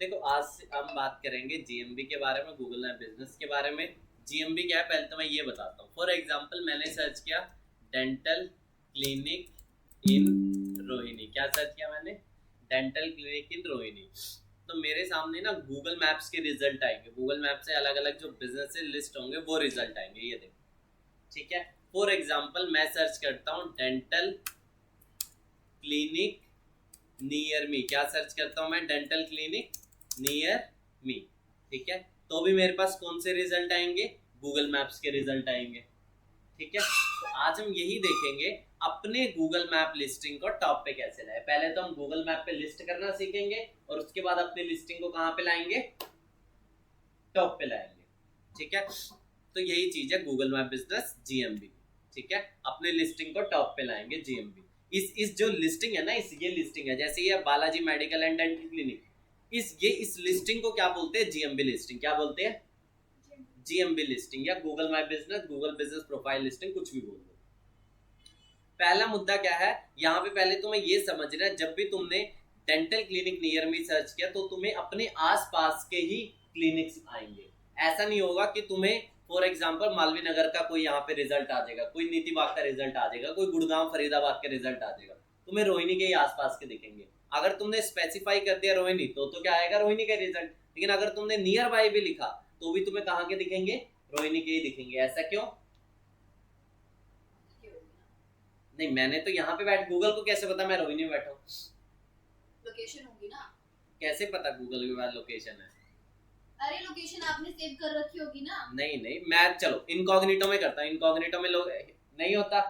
देखो आज से हम बात करेंगे जीएमबी के बारे में, गूगल मैप बिजनेस के बारे में। जीएमबी क्या है पहले तो मैं ये बताता हूँ। फॉर एग्जांपल मैंने सर्च किया डेंटल क्लिनिक इन रोहिणी। क्या सर्च किया मैंने? Dental clinic in Rohini. तो मेरे सामने ना गूगल मैप्स के रिजल्ट आएंगे। गूगल मैप से अलग अलग जो बिजनेस लिस्ट होंगे वो रिजल्ट आएंगे, ये देखो। ठीक है, फॉर एग्जाम्पल मैं सर्च करता हूँ डेंटल क्लिनिक नियर मी। क्या सर्च करता हूँ मैं? Dental clinic near me. ठीक है, तो भी मेरे पास कौन से रिजल्ट आएंगे? गूगल मैप्स के रिजल्ट आएंगे। ठीक है, तो आज हम यही देखेंगे अपने गूगल मैप लिस्टिंग को टॉप पे कैसे लाए। पहले तो हम गूगल मैप पे लिस्ट करना सीखेंगे और उसके बाद अपनी लिस्टिंग को कहाँ पे लाएंगे? टॉप पे लाएंगे। ठीक है, तो यही चीज है गूगल मैप बिजनेस जीएमबी। ठीक है, अपने लिस्टिंग को टॉप पे लाएंगे जीएमबी। इस जो लिस्टिंग है ना, ये लिस्टिंग है, जैसे ये Balaji medical and dental clinic, इस लिस्टिंग को क्या बोलते हैं? GMB listing. क्या बोलते हैं? जीएमबी लिस्टिंग या Google my business, Google business profile listing, कुछ भी बोल दो। पहला मुद्दा क्या है यहाँ पे? पहले तुम्हें ये समझना है, जब भी तुमने dental clinic near me search किया तो तुम्हें अपने आसपास के ही क्लिनिक्स आएंगे। ऐसा नहीं होगा कि तुम्हें फॉर एग्जांपल मालवीय नगर का कोई यहाँ पे रिजल्ट आ जाएगा, कोई नीति बाग का रिजल्ट आ जाएगा, कोई गुड़गांव फरीदाबाद का रिजल्ट आ जाएगा। तुम्हें रोहिणी के ही आसपास के दिखेंगे। अगर तुमने स्पेसिफाई कर दिया रोहिणी तो क्या आएगा? रोहिणी का रिजल्ट। लेकिन अगर तुमने नियर बाय भी लिखा तो भी तुम्हें कहाँ के दिखेंगे? रोहिणी के ही दिखेंगे। ऐसा क्यों? नहीं, मैंने तो यहाँ पे बैठ, गूगल को कैसे पता मैं रोहिणी में बैठा हूँ? लोकेशन होगी ना। कैसे पता गूगल के बाद लोकेशन है? अरे लोकेशन आपने सेव कर रखी होगी ना। नहीं नहीं, मैं चलो इनकॉग्निटो में करता हूँ। इनकॉग्निटो में लोग नहीं होता।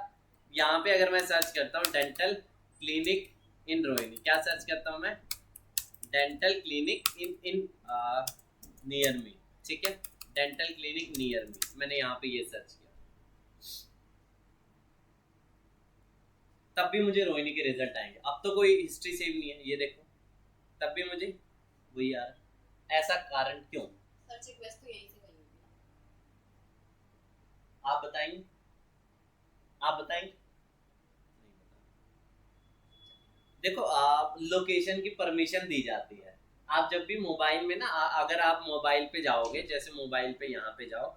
यहाँ पे अगर मैं सर्च करता हूँ डेंटल क्लिनिक इन रोहिणी, क्या सर्च करता हूँ मैं? Dental clinic in in near me. ठीक है, डेंटल क्लिनिक नियर मी, मैंने यहाँ पे ये सर्च किया, तब भी मुझे रोहिणी के रिजल्ट आएंगे। अब तो कोई हिस्ट्री सेव नहीं है, ये देखो, तब भी मुझे वही आ रहा। ऐसा कारण क्यों? सर्च रिक्वेस्ट तो यहीं से गई होगी ना। आप बताएंगे? आप बताएंगे? नहीं बता। देखो, आप लोकेशन की परमिशन दी जाती है। आप जब भी मोबाइल में ना अगर आप मोबाइल पे जाओगे, जैसे मोबाइल पे यहाँ पे जाओ,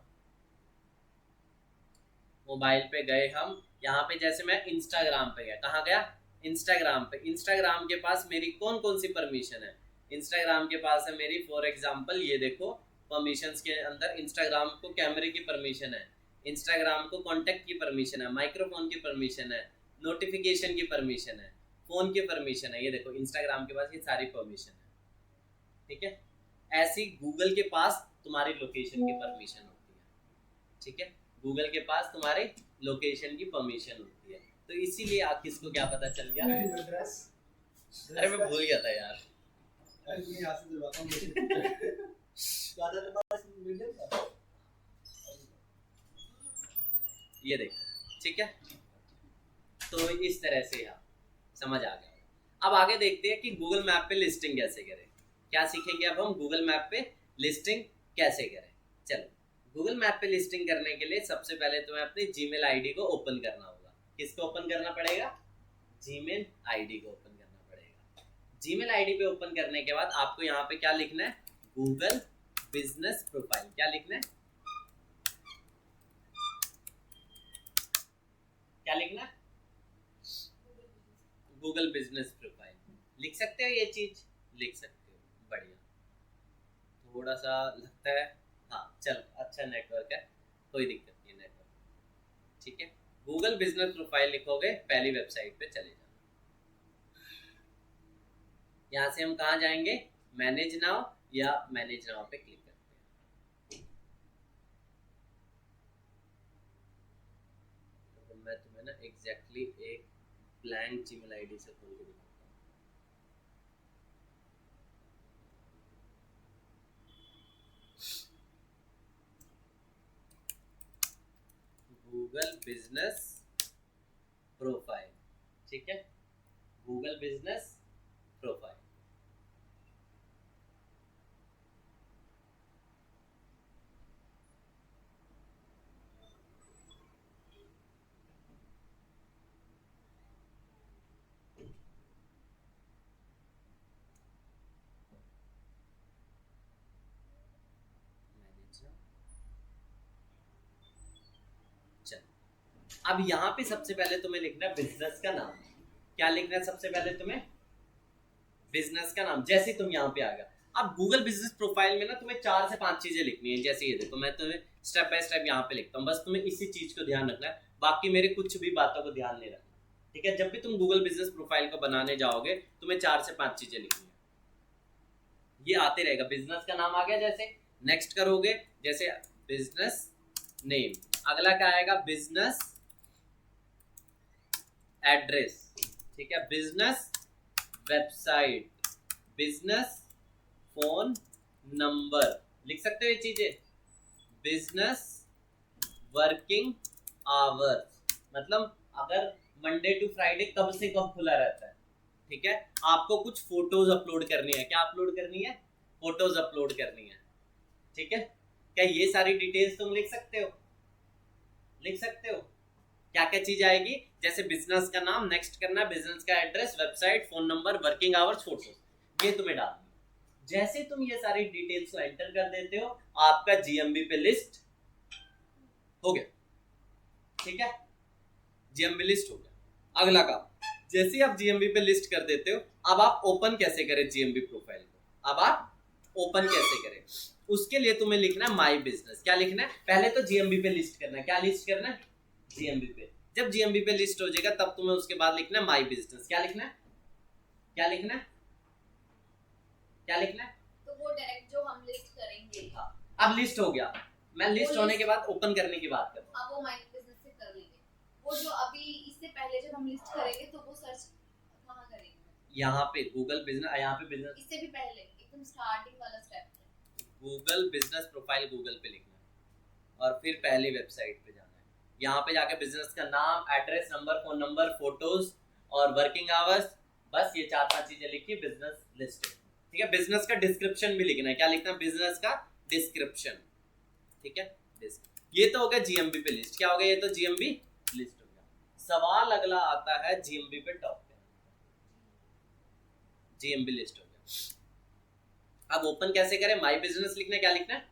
मोबाइल पे गए हम, यहाँ पे जैसे मैं इंस्टाग्राम पे गया, कहाँ गया? इंस्टाग्राम पे। इंस्टाग्राम के पास मेरी कौन कौन सी परमिशन है? इंस्टाग्राम के पास है मेरी फॉर एग्जांपल ये देखो, परमिशंस के अंदर इंस्टाग्राम को कैमरे की परमिशन है, इंस्टाग्राम को कॉन्टेक्ट की परमिशन है, माइक्रोफोन की परमिशन है, नोटिफिकेशन की परमिशन है, फोन की परमिशन है। ये देखो इंस्टाग्राम के पास ये सारी परमिशन है। ठीक है, ऐसी गूगल के पास तुम्हारी लोकेशन की परमिशन होती है। ठीक है, गूगल के पास तुम्हारे लोकेशन की परमिशन होती है। तो इसीलिए आप किसको क्या पता चल गया? अरे मैं भूल गया था यार। ये देखो, ठीक है, तो इस तरह से आप समझ आ गया। अब आगे देखते हैं कि गूगल मैप पे लिस्टिंग कैसे करें। क्या सीखेंगे अब हम? गूगल मैप पे लिस्टिंग कैसे करें। चलो, गूगल मैप पे लिस्टिंग करने के लिए सबसे पहले तुम्हें अपनी जीमेल आईडी को ओपन करना होगा। किसको ओपन करना पड़ेगा? जीमेल आईडी को ओपन करना पड़ेगा। जीमेल आईडी पे ओपन करने के बाद आपको यहाँ पे क्या लिखना है? Google business profile. क्या लिखना है? क्या लिखना है? Google business profile. लिख सकते हो ये चीज? लिख सकते हो, बढ़िया। थोड़ा सा लगता है, हाँ चलो अच्छा नेटवर्क है, कोई दिक्कत नहीं नेटवर्क। ठीक है, गूगल बिजनेस प्रोफाइल लिखोगे, पहली वेबसाइट पे चले जाना। यहाँ से हम कहाँ जाएंगे? मैनेज नाउ, या मैनेज नाउ पे क्लिक करते हैं। तो मैं तुम्हें ना एग्जैक्टली एक ब्लैंक जीमेल आईडी से खोल के दिखाता हूँ। Google business profile. ठीक है, गूगल बिजनेस प्रोफाइल। अब यहाँ पे सबसे पहले तुम्हें लिखना है बिजनेस का नाम। क्या लिखना है सबसे पहले तुम्हें? बिजनेस का नाम। जैसे तुम यहाँ पे आ गया, अब गूगल बिजनेस प्रोफाइल में ना तुम्हें 4 से 5 चीजें लिखनी है। जैसे ये देखो, मैं तुम्हें स्टेप बाय स्टेप यहाँ पे लिखता हूँ, बस तुम्हें इसी चीज को ध्यान रखना है, बाकी मेरे कुछ भी बातों को ध्यान नहीं रखना, ठीक है? जब भी तुम गूगल बिजनेस प्रोफाइल को बनाने जाओगे तुम्हें 4 से 5 चीजें लिखनी है। ये आते रहेगा। बिजनेस का नाम आ गया, जैसे नेक्स्ट करोगे जैसे बिजनेस नेम, अगला क्या आएगा? बिजनेस एड्रेस, ठीक है? Business website, business phone number, लिख सकते हो ये चीजें। बिजनेस वर्किंग आवर्स, मतलब अगर मंडे टू फ्राइडे कब से कब खुला रहता है, ठीक है? आपको कुछ फोटोज अपलोड करनी है। क्या अपलोड करनी है? फोटोज अपलोड करनी है, ठीक है? क्या ये सारी डिटेल्स तुम लिख सकते हो? लिख सकते हो। क्या क्या चीज आएगी? जैसे बिजनेस का नाम, नेक्स्ट करना है बिजनेस का address, website, phone number, working hours, photos, ये तुम्हें डालना है। जैसे तुम ये सारी डिटेल्स को एंटर कर देते हो, आपका जीएमबी पे लिस्ट हो गया, ठीक है? जीएमबी लिस्ट हो गया। अगला काम, जैसे आप जीएमबी पे लिस्ट कर देते हो, अब आप ओपन कैसे करें जीएमबी प्रोफाइल को? अब आप ओपन कैसे करें, उसके लिए तुम्हें लिखना है माई बिजनेस। क्या लिखना है? पहले तो जीएमबी पे लिस्ट करना है। क्या लिस्ट करना है? जीएमबी पे। जब जीएमबी पे लिस्ट हो जाएगा तब तुम्हें उसके बाद लिखना है माई बिजनेस। क्या लिखना है? क्या लिखना है? क्या लिखना है? तो वो डायरेक्ट जो हम लिस्ट करेंगे। हाँ, अब लिस्ट हो गया। मैं लिस्ट होने के बाद ओपन करने की बात कर रहा हूँ। अब वो माई बिजनेस से कर लेंगे। वो जो अभी इससे पहले जब हम लिस्ट करेंगे तो वो सर्च कहाँ करेंगे? यहाँ पे गूगल बिजनेस, यहाँ पे बिजनेस, इससे भी पहले एकदम स्टार्टिंग वाला स्टेप है। गूगल बिजनेस प्रोफाइल गूगल पे लिखना है और फिर पहले वेबसाइट पे जाना है। यहाँ पे जाके बिजनेस का नाम, address, number, phone number, photos और वर्किंग आवर्स, बस ये 4-5 चीजें लिखी, बिजनेस लिस्ट, ठीक है? बिजनेस का डिस्क्रिप्शन भी लिखना है। क्या लिखना है? बिजनेस का डिस्क्रिप्शन, ठीक है? ये तो हो गया जीएमबी पे लिस्ट। क्या हो गया? ये तो जीएमबी लिस्ट हो गया। सवाल अगला आता है जीएमबी पे टॉप पे, जीएमबी लिस्ट हो गया। अब ओपन कैसे करें? माई बिजनेस लिखना है। क्या लिखना है?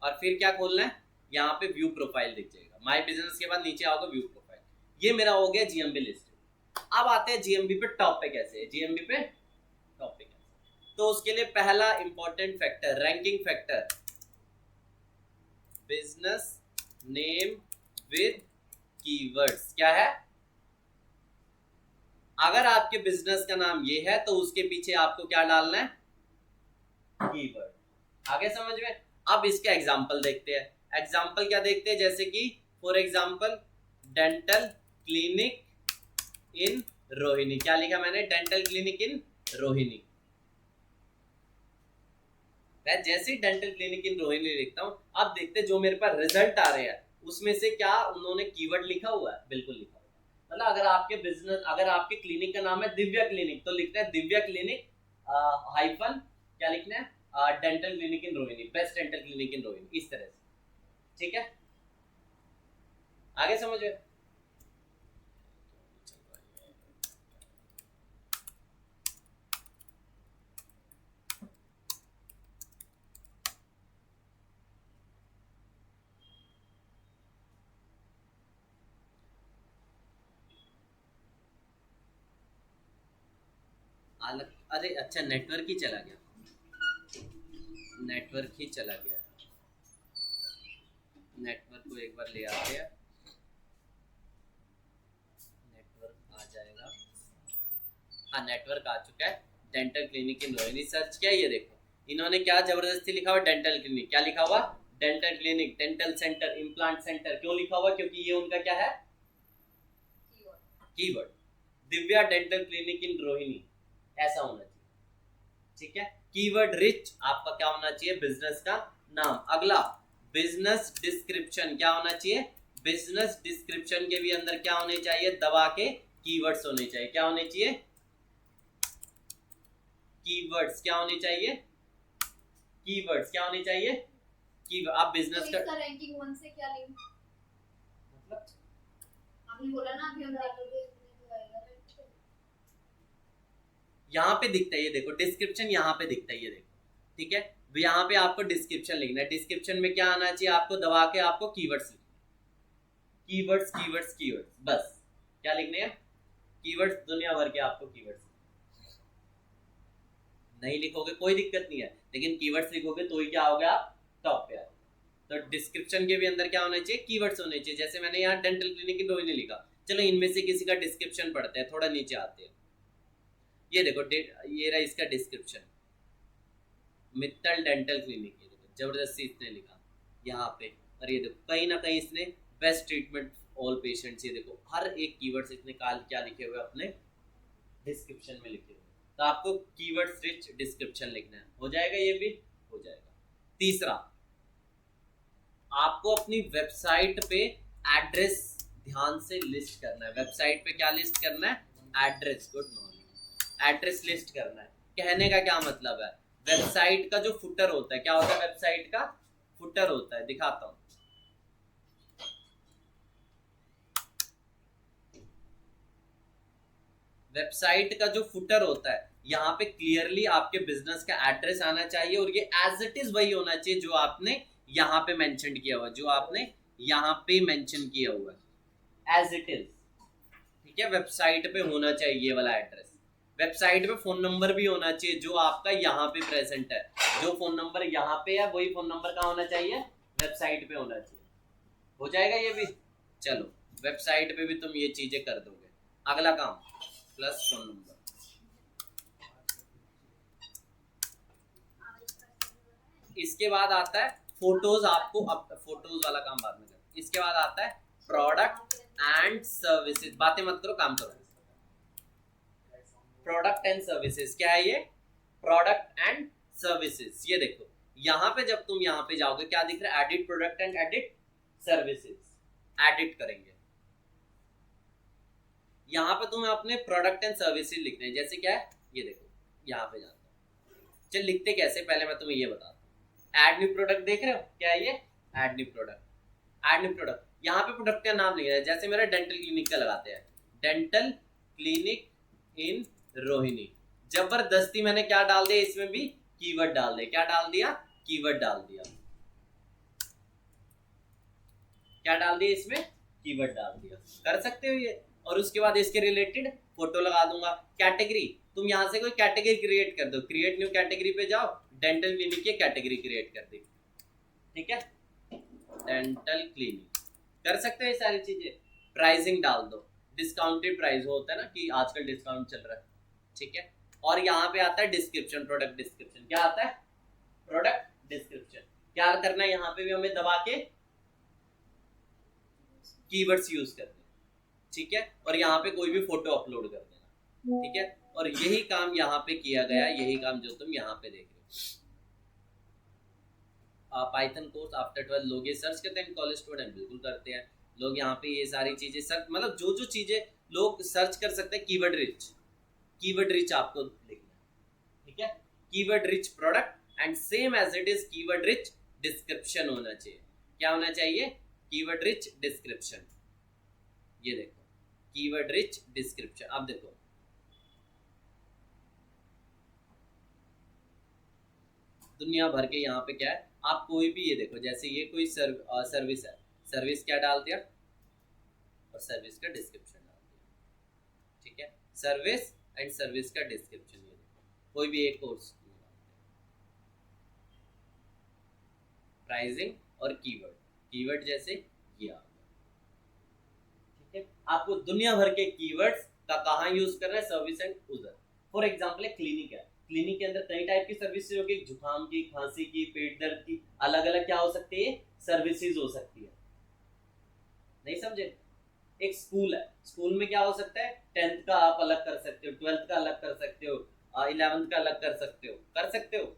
और फिर क्या खोलना है? यहाँ पे व्यू प्रोफाइल दिख जाएगा। माई बिजनेस के बाद नीचे आओगे व्यू प्रोफाइल। ये मेरा हो गया जीएमबी लिस्ट। अब आते हैं जीएमबी पे टॉप पे कैसे है। जीएमबी पे टॉप पे कैसे? तो उसके लिए पहला important factor, ranking factor, business name with keywords. क्या है? अगर आपके बिजनेस का नाम ये है तो उसके पीछे आपको क्या डालना है? कीवर्ड। आगे समझ में? अब इसके एग्जांपल देखते हैं। एग्जांपल क्या देखते हैं? जैसे कि for example dental clinic in Rohini. क्या लिखा मैंने? Dental clinic in Rohini. मैं जैसे डेंटल क्लिनिक इन रोहिणी लिखता हूं, अब देखते जो मेरे पास रिजल्ट आ रहे हैं उसमें से क्या उन्होंने कीवर्ड लिखा हुआ है? बिल्कुल लिखा हुआ है। मतलब अगर आपके बिजनेस, अगर आपके क्लिनिक का नाम है दिव्या क्लिनिक तो लिखना है दिव्या क्लिनिक हाइफन, क्या लिखना है? Dental clinic in Rohini, best dental clinic in Rohini, इस तरह से, ठीक है? आगे समझे? अरे अच्छा, नेटवर्क ही चला गया, नेटवर्क ही चला गया। नेटवर्क को एक बार ले आते हैं, नेटवर्क आ जाएगा। हाँ, नेटवर्क आ चुका है। Dental clinic in Rohini search किया, ये देखो इन्होंने क्या जबरदस्ती लिखा हुआ? Dental clinic. क्या लिखा हुआ? Dental clinic, dental centre, implant centre. क्यों लिखा हुआ? क्योंकि ये उनका क्या है? Keyword. Divya dental clinic in Rohini, ऐसा होना चाहिए, ठीक है? कीवर्ड रिच आपका क्या होना चाहिए? बिजनेस का नाम। अगला बिजनेस डिस्क्रिप्शन। क्या होना चाहिए? बिजनेस डिस्क्रिप्शन के भी अंदर क्या होने चाहिए? दबा के कीवर्ड्स होने चाहिए। क्या होने चाहिए? कीवर्ड्स। क्या होने चाहिए? कीवर्ड्स क्या होने चाहिए? कि आप बिजनेस तो इसका रैंकिंग 1 से क्या लिंक? मतलब आपने बोला ना अभी हम यहाँ पे दिखता है, ये देखो डिस्क्रिप्शन यहाँ पे दिखता है, ये देखो, ठीक है? यहाँ पे आपको डिस्क्रिप्शन लिखना है। डिस्क्रिप्शन में क्या आना चाहिए? आपको दबा के आपको कीवर्ड्स लिखना है, कीवर्ड्स कीवर्ड्स कीवर्ड्स, बस क्या लिखने हैं, कीवर्ड्स, दुनिया भर के आपको कीवर्ड्स। नहीं लिखोगे कोई दिक्कत नहीं है, लेकिन कीवर्ड्स लिखोगे तो ही क्या होगा, आप टॉप पे आओगे। तो डिस्क्रिप्शन के भी अंदर क्या होना चाहिए, कीवर्ड्स होने चाहिए। जैसे मैंने यहाँ डेंटल क्लिनिक इन रोहिणी लिखा, चलो इनमें से किसी का डिस्क्रिप्शन पढ़ते हैं, थोड़ा नीचे आते हैं। ये देखो ये रहा इसका डिस्क्रिप्शन, मित्तल डेंटल क्लिनिक, ये देखो जबरदस्ती इसने लिखा यहाँ पे। और ये देखो कहीं ना कहीं इसने बेस्ट ट्रीटमेंट ऑल पेशेंट्स, ये देखो हर एक कीवर्ड्स इसने क्या लिखे हुए अपने डिस्क्रिप्शन में लिखे हुए। तो आपको कीवर्ड्स रिच डिस्क्रिप्शन लिखना है, हो जाएगा, ये भी हो जाएगा। तीसरा, आपको अपनी वेबसाइट पे एड्रेस ध्यान से लिस्ट करना है। वेबसाइट पे क्या लिस्ट करना है, address, good morning, address list करना है। कहने का क्या मतलब है, वेबसाइट का जो फुटर होता है, क्या होता है वेबसाइट का फुटर होता है, दिखाता हूं। वेबसाइट का जो फुटर होता है, यहाँ पे क्लियरली आपके बिजनेस का एड्रेस आना चाहिए, और ये एज इट इज वही होना चाहिए जो आपने यहाँ पे मेंशन किया हुआ है, जो आपने यहाँ पे मेंशन किया हुआ है, एज इट इज। ठीक है, वेबसाइट पे होना चाहिए ये वाला एड्रेस। वेबसाइट पे फोन नंबर भी होना चाहिए जो आपका यहाँ पे प्रेजेंट है, जो फोन नंबर यहाँ पे है वही फोन नंबर कहाँ होना चाहिए, वेबसाइट पे होना चाहिए। हो जाएगा ये भी, चलो वेबसाइट पे भी तुम ये चीजें कर दोगे। अगला काम, प्लस फोन नंबर। इसके बाद आता है फोटोज, आपको अब फोटोज वाला काम बाद में करो। इसके बाद आता है प्रोडक्ट एंड सर्विसेज, बातें मत करो, काम करो। प्रोडक्ट एंड सर्विसेज क्या है ये, प्रोडक्ट एंड सर्विसेज। ये देखो यहाँ पे जब तुम यहाँ पे जाओगे क्या दिख रहा है, edit product and edit services, edit करेंगे। यहाँ पे तुम्हें अपने प्रोडक्ट एंड सर्विसेज लिखने हैं। जैसे क्या है, ये देखो यहाँ पे जाता हूँ। चल लिखते कैसे, पहले मैं तुम्हें ये बताता हूँ। ऐड न्यू प्रोडक्ट देख रहे हो, क्या है ये, add new product, add new product. यहाँ पे प्रोडक्ट का नाम लिखना है, जैसे मेरा डेंटल क्लिनिक का लगाते हैं, डेंटल क्लिनिक इन रोहिणी। जबरदस्ती मैंने क्या डाल दिया, इसमें भी कीवर्ड डाल दिया। क्या डाल दिया, कीवर्ड डाल दिया। क्या डाल दिया इसमें, कीवर्ड डाल दिया। कर सकते हो ये। और उसके बाद इसके रिलेटेड फोटो लगा दूंगा। कैटेगरी, तुम यहाँ से कोई कैटेगरी क्रिएट कर दो, क्रिएट न्यू कैटेगरी पे जाओ, डेंटल क्लिनिक की कैटेगरी क्रिएट कर दी। ठीक है, डेंटल क्लिनिक कर सकते हो ये सारी चीजें। प्राइसिंग डाल दो, डिस्काउंटेड प्राइस होता है ना कि आजकल डिस्काउंट चल रहा है। ठीक है, और यहाँ पे आता है डिस्क्रिप्शन, प्रोडक्ट डिस्क्रिप्शन। क्या आता है, प्रोडक्ट डिस्क्रिप्शन। क्या करना है, यहाँ पे भी हमें दबा के कीवर्ड्स यूज करते हैं। ठीक है, और यहाँ पे कोई भी फोटो अपलोड कर देना। ठीक है, और यही काम यहाँ पे किया गया, यही काम जो तुम यहाँ पे देख रहे हो। पाइथन कोर्स आफ्टर 12 लोग ये सर्च करते हैं, कॉलेज स्टूडेंट बिल्कुल करते हैं लोग। यहाँ पे ये सारी चीजें सर्च, मतलब जो जो चीजें लोग सर्च कर सकते हैं, कीवर्ड रिच, कीवर्ड रिच आपको लिखना है। ठीक है, keyword rich product and same as it is keyword rich description होना चाहिए। क्या होना चाहिए, कीवर्ड रिच डिस्क्रिप्शन। ये देखो कीवर्ड रिच डिस्क्रिप्शन। अब देखो दुनिया भर के यहाँ पे क्या है, आप कोई भी, ये देखो जैसे ये कोई सर्विस है, सर्विस क्या डाल दिया, और सर्विस का डिस्क्रिप्शन डाल दिया। ठीक है, सर्विस एंड सर्विस का डिस्क्रिप्शन। ये देखो कोई भी एक कोर्स, प्राइसिंग और कीवर्ड, कीवर्ड जैसे ये आ गया। ठीक है, आपको दुनिया भर के कीवर्ड्स का कहाँ यूज करना है, सर्विस एंड उधर। फॉर एग्जांपल एक क्लिनिक है, क्लिनिक के अंदर कई टाइप की सर्विसेज होगी, जुकाम की, खांसी की, पेट दर्द की, अलग अलग क्या हो सकती है, सर्विसेज हो सकती है। नहीं समझे। एक स्कूल है, स्कूल में क्या हो सकता है, 10th का आप अलग कर सकते हो, 12th का अलग कर सकते हो, 11th का अलग कर सकते हो, कर सकते हो।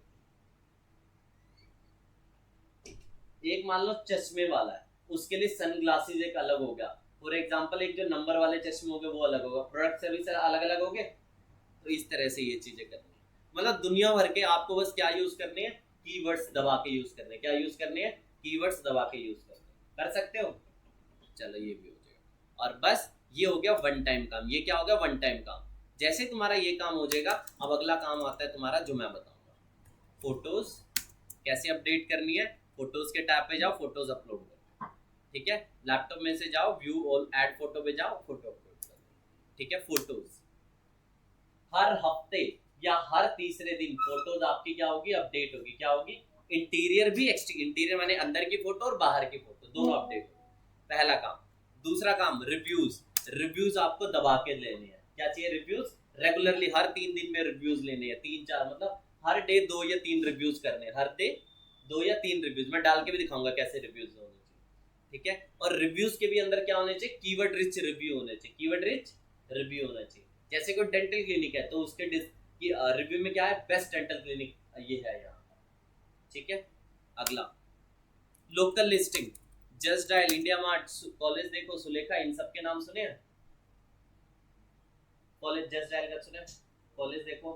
एक मान लो चश्मे वाला है, उसके लिए सन ग्लासेज एक अलग होगा। फॉर एग्जांपल एक जो नंबर वाले चश्मे होंगे वो अलग होगा, प्रोडक्ट सर्विस अलग अलग होंगे। तो इस तरह से ये चीजें करनी है। मतलब दुनिया भर के आपको बस क्या यूज करने हैं, कीवर्ड्स दबा के यूज करने हैं। क्या यूज करने हैं, कीवर्ड्स दबा के यूज करने हैं। कर सकते हो, चलो ये भी हो जाएगा। और बस ये हो गया वन टाइम काम। ये क्या हो गया, वन टाइम काम। जैसे तुम्हारा ये काम हो जाएगा, अब अगला काम आता है तुम्हारा जो मैं बताऊंगा, फोटोज कैसे अपडेट करनी है। फोटोज के टैब पे जाओ, फोटोज अपलोड करो। ठीक है, लैपटॉप में से जाओ, व्यू ऑल, ऐड फोटो पे जाओ, फोटो अपलोड कर दो। ठीक है, फोटोज हर हफ्ते या हर तीसरे दिन फोटोज आपकी क्या होगी, अपडेट होगी। क्या होगी, इंटीरियर भी इंटीरियर माने अंदर की फोटो और बाहर की फोटो दोनों अपडेट होगी। पहला काम। दूसरा काम, रिव्यूज। रिव्यूज आपको दबा के लेने हैं। क्या चाहिए, रिव्यूज रेगुलरली हर 3 दिन में रिव्यूज लेने हैं, 3-4 मतलब हर डे 2 या 3 रिव्यूज करने हैं, हर डे 2 या 3 रिव्यूज। मैं डाल के भी दिखाऊंगा कैसे रिव्यूज होने चाहिए। ठीक है, और रिव्यूज के भी अंदर क्या होने चाहिए, कीवर्ड रिच रिव्यू होने चाहिए, कीवर्ड रिच रिव्यू होना चाहिए। जैसे कोई डेंटल क्लिनिक है तो उसके रिव्यू में क्या है, बेस्ट डेंटल क्लिनिक ये है यहाँ। ठीक है, अगला local listing, just dial, India mart, college देखो, सुलेखा, इन सब के नाम सुने हैं? कॉलेज जस्ट डायल का सुने? कॉलेज देखो,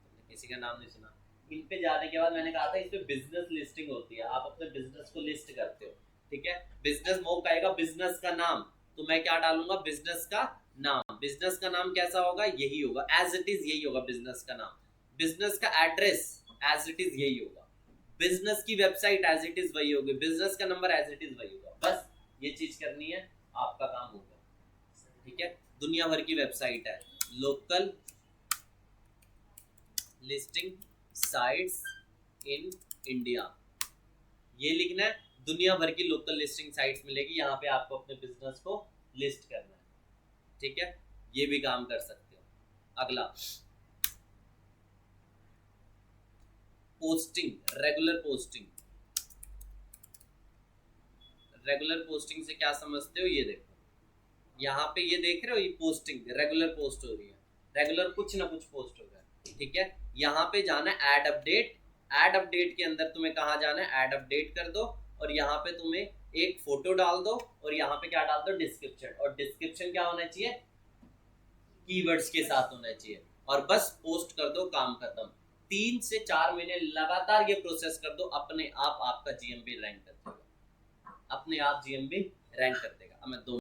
तुमने किसी का नाम नहीं सुना। इन पे जाने के बाद मैंने कहा था इस पे बिजनेस लिस्टिंग होती है, आप अपने बिजनेस को लिस्ट करते हो। ठीक है, बिजनेस वो कहेगा बिजनेस का नाम, तो मैं क्या डालूंगा, बिजनेस का नाम। बिजनेस का नाम कैसा होगा, यही होगा, एज इट इज यही होगा बिजनेस का नाम। बिजनेस का एड्रेस एज इट इज यही होगा, बिजनेस की वेबसाइट एज इट इज वही होगी, बिजनेस का नंबर एज इट इज वही होगा। बस ये चीज करनी है, आपका काम होगा। ठीक है, दुनिया भर की वेबसाइट है, local listing sites in India, ये लिखना है। दुनिया भर की लोकल लिस्टिंग साइट्स मिलेगी, यहाँ पे आपको अपने बिजनेस को लिस्ट करना है। ठीक है, ये भी काम कर सकते हो। अगला, posting, regular posting. Regular posting से क्या समझते हो, ये देखो यहाँ पे ये देख रहे हो, ये पोस्टिंग रेगुलर पोस्ट हो रही है, रेगुलर कुछ ना कुछ पोस्ट हो रहा है। ठीक है, यहाँ पे जाना है ऐड अपडेट। ऐड अपडेट के अंदर तुम्हें कहाँ जाना है, ऐड अपडेट कर दो, और यहाँ पे तुम्हें एक फोटो डाल दो, और यहाँ पे क्या डाल दो, डिस्क्रिप्शन। और डिस्क्रिप्शन क्या होना चाहिए, कीवर्ड्स के साथ होना चाहिए, और बस पोस्ट कर दो, काम खत्म। 3 से 4 महीने लगातार ये प्रोसेस कर दो, अपने आप आपका जीएमबी रैंक कर देगा, अपने आप जीएमबी रैंक कर देगा। अब मैं 2